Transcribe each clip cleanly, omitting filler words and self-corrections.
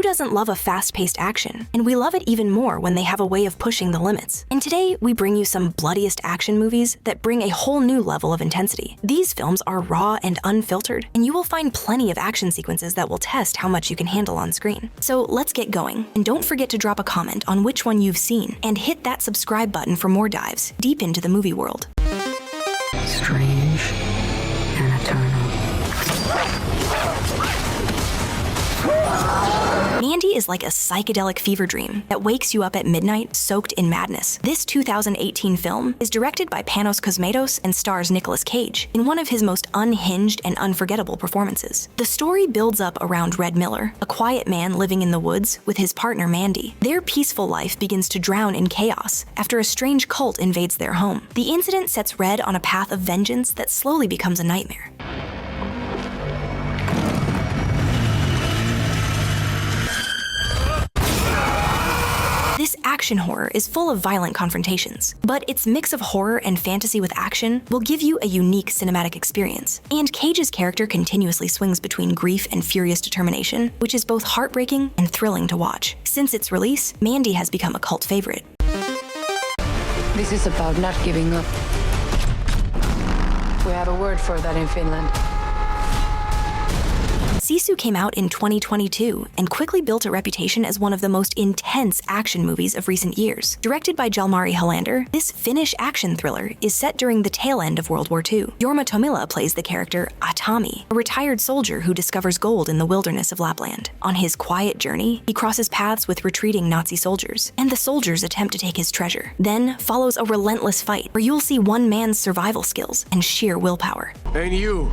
doesn't love a fast-paced action? And we love it even more when they have a way of pushing the limits. And today, we bring you some bloodiest action movies that bring a whole new level of intensity. These films are raw and unfiltered, and you will find plenty of action sequences that will test how much you can handle on screen. So let's get going, and don't forget to drop a comment on which one you've seen, and hit that subscribe button for more dives deep into the movie world. Strange and eternal. Mandy is like a psychedelic fever dream that wakes you up at midnight soaked in madness. This 2018 film is directed by Panos Cosmatos and stars Nicolas Cage in one of his most unhinged and unforgettable performances. The story builds up around Red Miller, a quiet man living in the woods with his partner Mandy. Their peaceful life begins to drown in chaos after a strange cult invades their home. The incident sets Red on a path of vengeance that slowly becomes a nightmare. This action horror is full of violent confrontations, but its mix of horror and fantasy with action will give you a unique cinematic experience. And Cage's character continuously swings between grief and furious determination, which is both heartbreaking and thrilling to watch. Since its release, Mandy has become a cult favorite. This is about not giving up. We have a word for that in Finland. Sisu came out in 2022 and quickly built a reputation as one of the most intense action movies of recent years. Directed by Jalmari Helander, this Finnish action thriller is set during the tail end of World War II. Jorma Tommila plays the character Atami, a retired soldier who discovers gold in the wilderness of Lapland. On his quiet journey, he crosses paths with retreating Nazi soldiers, and the soldiers attempt to take his treasure. Then follows a relentless fight where you'll see one man's survival skills and sheer willpower. And you!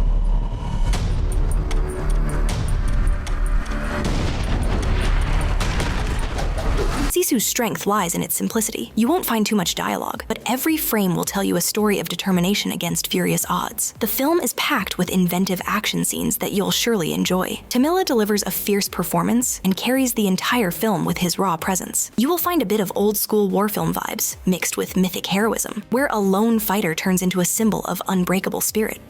Sisu's strength lies in its simplicity. You won't find too much dialogue, but every frame will tell you a story of determination against furious odds. The film is packed with inventive action scenes that you'll surely enjoy. Tommila delivers a fierce performance and carries the entire film with his raw presence. You will find a bit of old-school war film vibes, mixed with mythic heroism, where a lone fighter turns into a symbol of unbreakable spirit.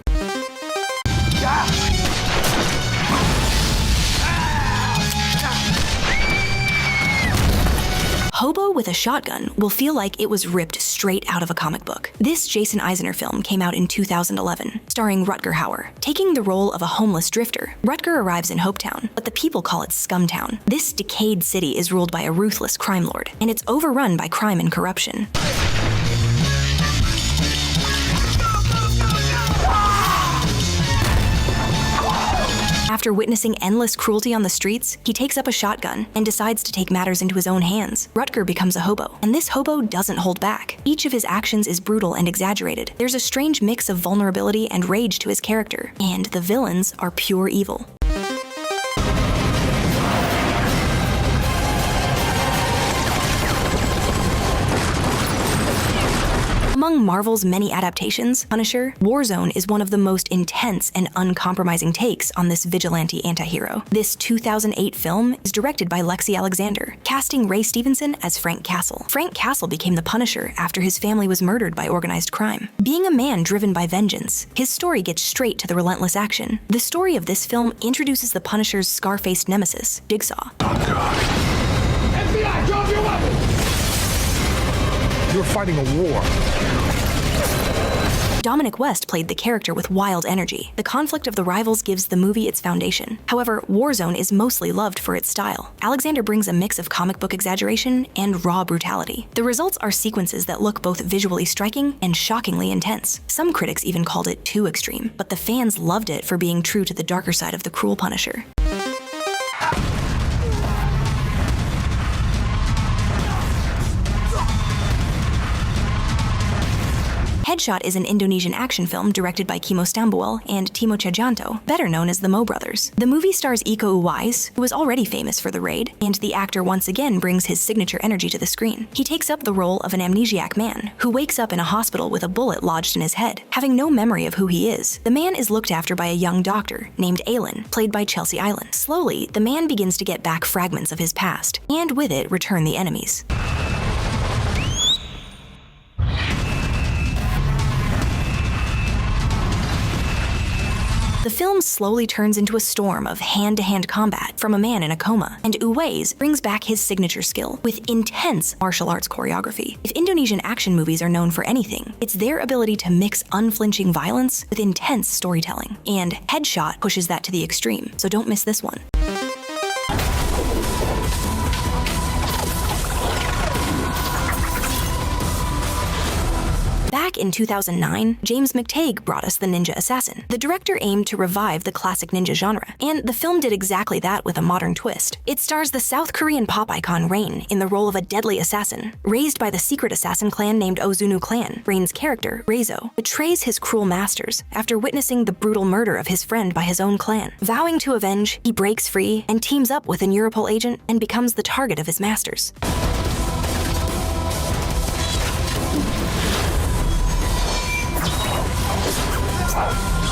Hobo with a shotgun will feel like it was ripped straight out of a comic book. This Jason Eisner film came out in 2011, starring Rutger Hauer. Taking the role of a homeless drifter, Rutger arrives in Hopetown, but the people call it Scumtown. This decayed city is ruled by a ruthless crime lord, and it's overrun by crime and corruption. After witnessing endless cruelty on the streets, he takes up a shotgun and decides to take matters into his own hands. Rutger becomes a hobo, and this hobo doesn't hold back. Each of his actions is brutal and exaggerated. There's a strange mix of vulnerability and rage to his character, and the villains are pure evil. Among Marvel's many adaptations, Punisher, Warzone is one of the most intense and uncompromising takes on this vigilante antihero. This 2008 film is directed by Lexi Alexander, casting Ray Stevenson as Frank Castle. Frank Castle became the Punisher after his family was murdered by organized crime. Being a man driven by vengeance, his story gets straight to the relentless action. The story of this film introduces the Punisher's scar-faced nemesis, Jigsaw. Oh, God. FBI, drop your weapon! You're fighting a war. Dominic West played the character with wild energy. The conflict of the rivals gives the movie its foundation. However, Warzone is mostly loved for its style. Alexander brings a mix of comic book exaggeration and raw brutality. The results are sequences that look both visually striking and shockingly intense. Some critics even called it too extreme, but the fans loved it for being true to the darker side of the cruel Punisher. Headshot is an Indonesian action film directed by Kimo Stambuel and Timo Tjahjanto, better known as the Mo brothers. The movie stars Iko Uwais, who is already famous for The Raid, and the actor once again brings his signature energy to the screen. He takes up the role of an amnesiac man who wakes up in a hospital with a bullet lodged in his head, having no memory of who he is. The man is looked after by a young doctor named Aylin, played by Chelsea Island. Slowly, the man begins to get back fragments of his past, and with it return the enemies. The The film slowly turns into a storm of hand-to-hand combat from a man in a coma, and Uwais brings back his signature skill with intense martial arts choreography. If Indonesian action movies are known for anything, it's their ability to mix unflinching violence with intense storytelling. And Headshot pushes that to the extreme, so don't miss this one. Back in 2009, James McTagg brought us The Ninja Assassin. The director aimed to revive the classic ninja genre, and the film did exactly that with a modern twist. It stars the South Korean pop icon Rain in the role of a deadly assassin. Raised by the secret assassin clan named Ozunu Clan, Rain's character, Reizo, betrays his cruel masters after witnessing the brutal murder of his friend by his own clan. Vowing to avenge, he breaks free and teams up with an Europol agent and becomes the target of his masters.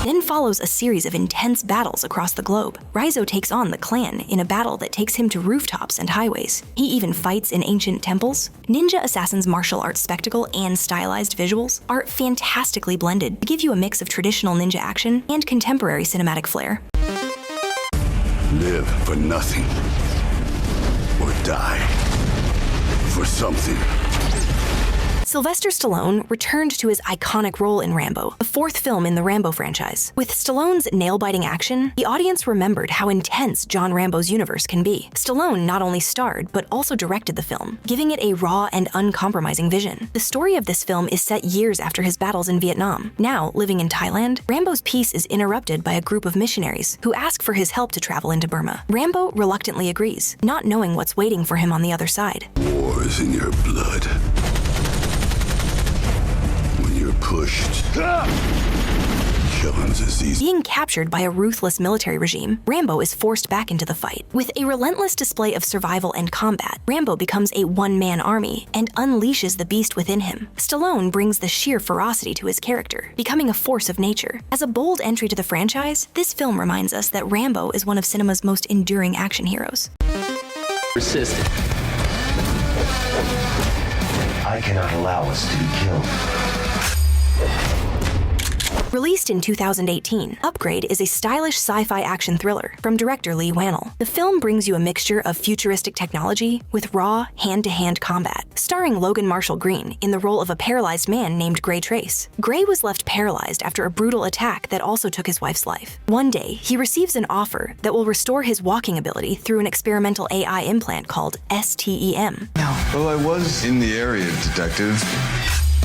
Then follows a series of intense battles across the globe. Reizo takes on the clan in a battle that takes him to rooftops and highways. He even fights in ancient temples. Ninja Assassin's martial arts spectacle and stylized visuals are fantastically blended to give you a mix of traditional ninja action and contemporary cinematic flair. Live for nothing, or die for something. Sylvester Stallone returned to his iconic role in Rambo, the fourth film in the Rambo franchise. With Stallone's nail-biting action, the audience remembered how intense John Rambo's universe can be. Stallone not only starred, but also directed the film, giving it a raw and uncompromising vision. The story of this film is set years after his battles in Vietnam. Now, living in Thailand, Rambo's peace is interrupted by a group of missionaries who ask for his help to travel into Burma. Rambo reluctantly agrees, not knowing what's waiting for him on the other side. War is in your blood. Pushed. Killing's as easy. Being captured by a ruthless military regime, Rambo is forced back into the fight. With a relentless display of survival and combat, Rambo becomes a one-man army and unleashes the beast within him. Stallone brings the sheer ferocity to his character, becoming a force of nature. As a bold entry to the franchise, this film reminds us that Rambo is one of cinema's most enduring action heroes. Persist. I cannot allow us to be killed. Released in 2018, Upgrade is a stylish sci-fi action thriller from director Lee Wannell. The film brings you a mixture of futuristic technology with raw, hand-to-hand combat. Starring Logan Marshall Green in the role of a paralyzed man named Gray Trace. Gray was left paralyzed after a brutal attack that also took his wife's life. One day, he receives an offer that will restore his walking ability through an experimental AI implant called STEM. Well, I was in the area, Detective.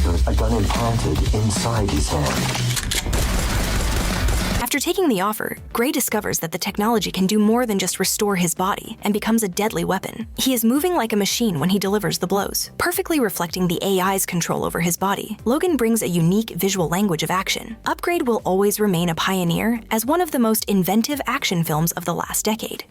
There was a gun implanted inside his hand. After taking the offer, Gray discovers that the technology can do more than just restore his body and becomes a deadly weapon. He is moving like a machine when he delivers the blows, perfectly reflecting the AI's control over his body. Logan brings a unique visual language of action. Upgrade will always remain a pioneer as one of the most inventive action films of the last decade.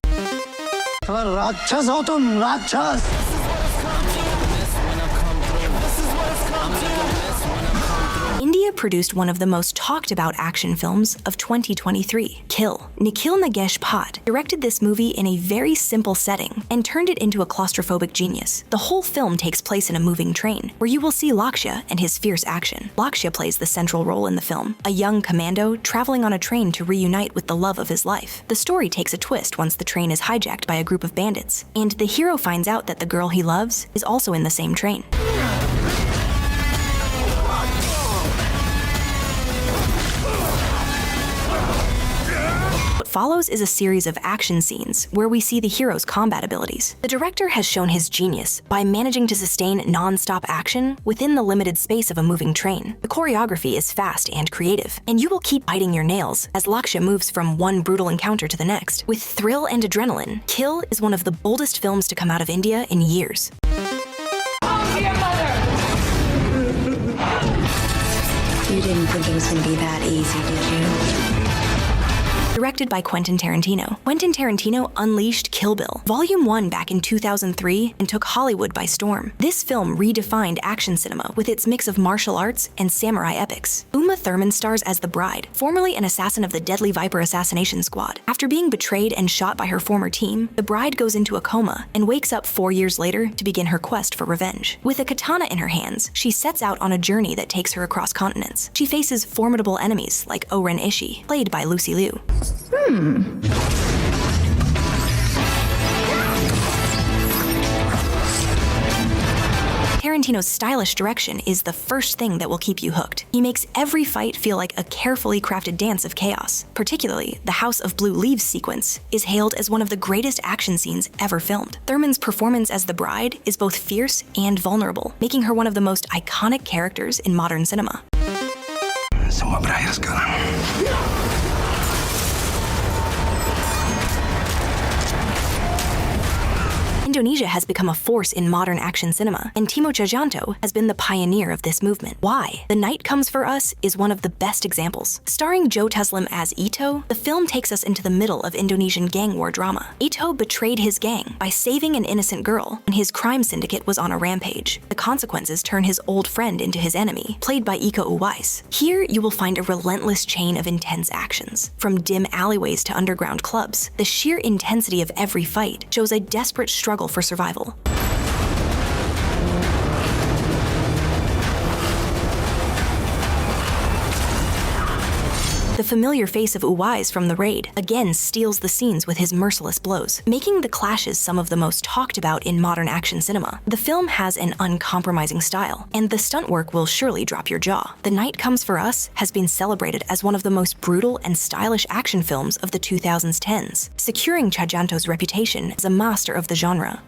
India produced one of the most talked about action films of 2023, Kill. Nikhil Nagesh Bhatt directed this movie in a very simple setting and turned it into a claustrophobic genius. The whole film takes place in a moving train, where you will see Lakshya and his fierce action. Lakshya plays the central role in the film, a young commando traveling on a train to reunite with the love of his life. The story takes a twist once the train is hijacked by a group of bandits, and the hero finds out that the girl he loves is also in the same train. What follows is a series of action scenes where we see the hero's combat abilities. The director has shown his genius by managing to sustain non-stop action within the limited space of a moving train. The choreography is fast and creative, and you will keep biting your nails as Lakshya moves from one brutal encounter to the next. With thrill and adrenaline, Kill is one of the boldest films to come out of India in years. You didn't think it was going to be that easy, did you? The directed by Quentin Tarantino. Quentin Tarantino unleashed Kill Bill, Volume 1 back in 2003 and took Hollywood by storm. This film redefined action cinema with its mix of martial arts and samurai epics. Uma Thurman stars as the Bride, formerly an assassin of the Deadly Viper assassination squad. After being betrayed and shot by her former team, the Bride goes into a coma and wakes up 4 years later to begin her quest for revenge. With a katana in her hands, she sets out on a journey that takes her across continents. She faces formidable enemies like Oren Ishii, played by Lucy Liu. Tarantino's stylish direction is the first thing that will keep you hooked. He makes every fight feel like a carefully crafted dance of chaos. Particularly, the House of Blue Leaves sequence is hailed as one of the greatest action scenes ever filmed. Thurman's performance as the Bride is both fierce and vulnerable, making her one of the most iconic characters in modern cinema. Semua berakhir sekarang. Indonesia has become a force in modern action cinema, and Timo Tjahjanto has been the pioneer of this movement. Why? The Night Comes for Us is one of the best examples. Starring Joe Taslim as Ito, the film takes us into the middle of Indonesian gang war drama. Ito betrayed his gang by saving an innocent girl when his crime syndicate was on a rampage. The consequences turn his old friend into his enemy, played by Iko Uwais. Here, you will find a relentless chain of intense actions. From dim alleyways to underground clubs, the sheer intensity of every fight shows a desperate struggle for survival. The familiar face of Uwais from The Raid again steals the scenes with his merciless blows, making the clashes some of the most talked about in modern action cinema. The film has an uncompromising style, and the stunt work will surely drop your jaw. The Night Comes for Us has been celebrated as one of the most brutal and stylish action films of the 2010s, securing Tjahjanto's reputation as a master of the genre.